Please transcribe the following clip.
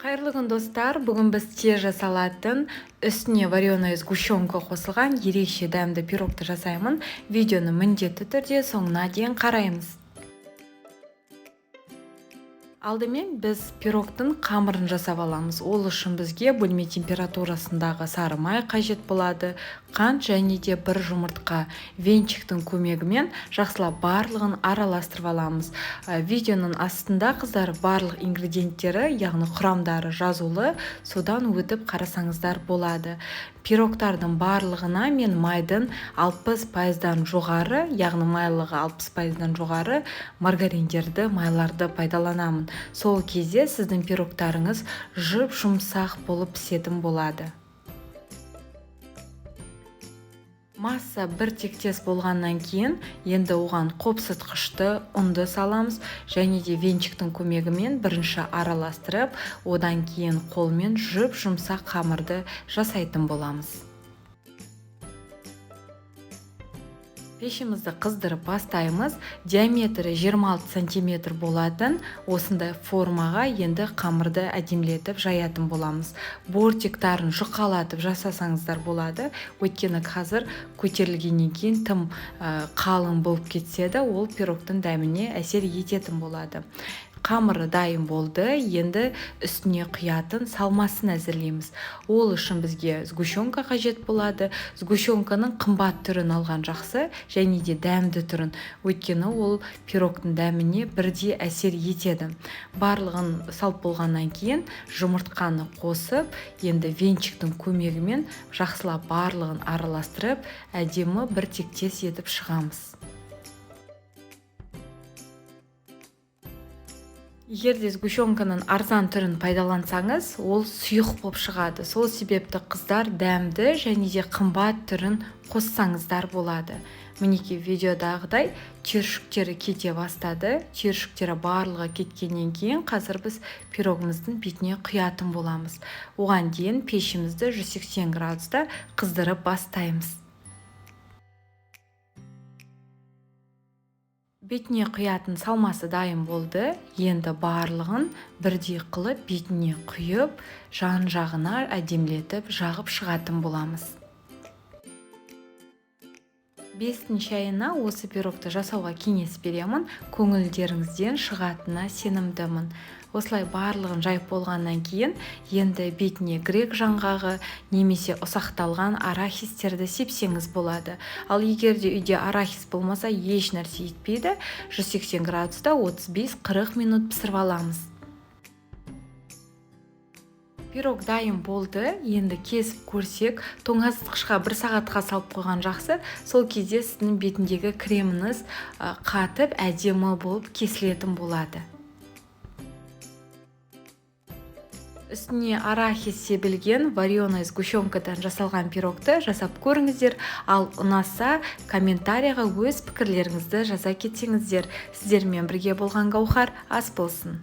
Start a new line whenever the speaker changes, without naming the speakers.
Қайырлы күн достар, бүгін біз тез жасалатын үстіне вареная сгущенка қосылған ерекше дәмді пирогты жасаймын. Видеоны міндетті түрде соңына дейін қараймыз. Алдымен біз пирогтың қамырын жасап аламыз. Ол үшін бізге бөлме температурасындағы сары май қажет болады, қант және де бір жұмыртқа. Венчиктің көмегімен жақсылап барлығын араластырып аламыз. Видеоның астында қыздар барлық ингредиенттері, яғни құрамдары жазулы, содан өтіп қарасаңыздар болады. Пирогтардың барлығына мен майдың 60%-дан жоғары, яғни майлығы 60%-дан жоғары маргариндерді, майларды пайдаланамын. Сол кезде сіздің пирогтарыңыз жұп-жұмсақ болып пісетін болады. Масса бір тектес болғаннан кейін, енді оған қопсытқышты ұнды саламыз және де венчиктің көмегімен бірінші араластырып, одан кейін қолмен жұп-жұмсақ қамырды жасайтын боламыз. Пешімізді қыздырып бастаймыз. Диаметрі 26 см болатын осындай формаға енді қамырды әдемілетіп жаятын боламыз. Бортиктарын жұқалатып жасасаңыздар болады. Өйткені қазір көтерілгеннен кейін тым қалың болып кетсе де, ол пирогтың дәміне әсер ететін болады. Қамыры дайын болды, енді үстіне құятын салмасын әзірлейміз. Ол үшін бізге сгущенка қажет болады. Сгущенканың қымбат түрін алған жақсы, және де дәмді түрін. Өйткені ол пирогтың дәміне бірдей әсер етеді. Барлығын салып болғаннан кейін жұмыртқаны қосып, енді венчиктің көмегімен жақсылап барлығын араластырып, әдемі бір тектес етіп шығамыз. Егерде сгущенканың арзан түрін пайдалансаңыз, ол сұйық болып шығады. Сол себепті қыздар дәмді және де қымбат түрін қоссаңыздар болады. Мінекей видеодағыдай түйіршіктері кете бастады. Түйіршіктері барлығы кеткеннен кейін қазір біз пирогымыздың бетіне құятын боламыз. Оған дейін пешімізді 180 градуста қыздырып бастаймыз. Бетіне құятын салмасы дайын болды. Енді барлығын бірдей қылып бетіне құйып, жан-жағына әдемілетіп жағып шығатын боламыз. 5-ші айына осы пирогты жасауға кеңес беремін. Көңілдеріңізден шығатынына сенімдімін. Осылай барлығын жайып болғаннан кейін, енді бетіне грек жаңғағы немесе ұсақталған арахистерді сепсеңіз болады. Ал егерде үйде арахис болмаса, еш нәрсе етпейді. 180 градуста 35-40 минут пісіріп аламыз. Пирог дайын болды. Енді кесіп көрсек, тоңазытқышқа 1 сағатқа салып қойған жақсы. Сол кезде сіздің бетіндегі креміңіз қатып, әдемі болып кесілетін болады. Үстіне арахис себілген вареная сгущенкадан жасалған пирогты жасап көріңіздер. Ал ұнаса, комментарияға өз пікірлеріңізді жаза кетсеңіздер. Сіздермен бірге болған Гаухар ас болсын.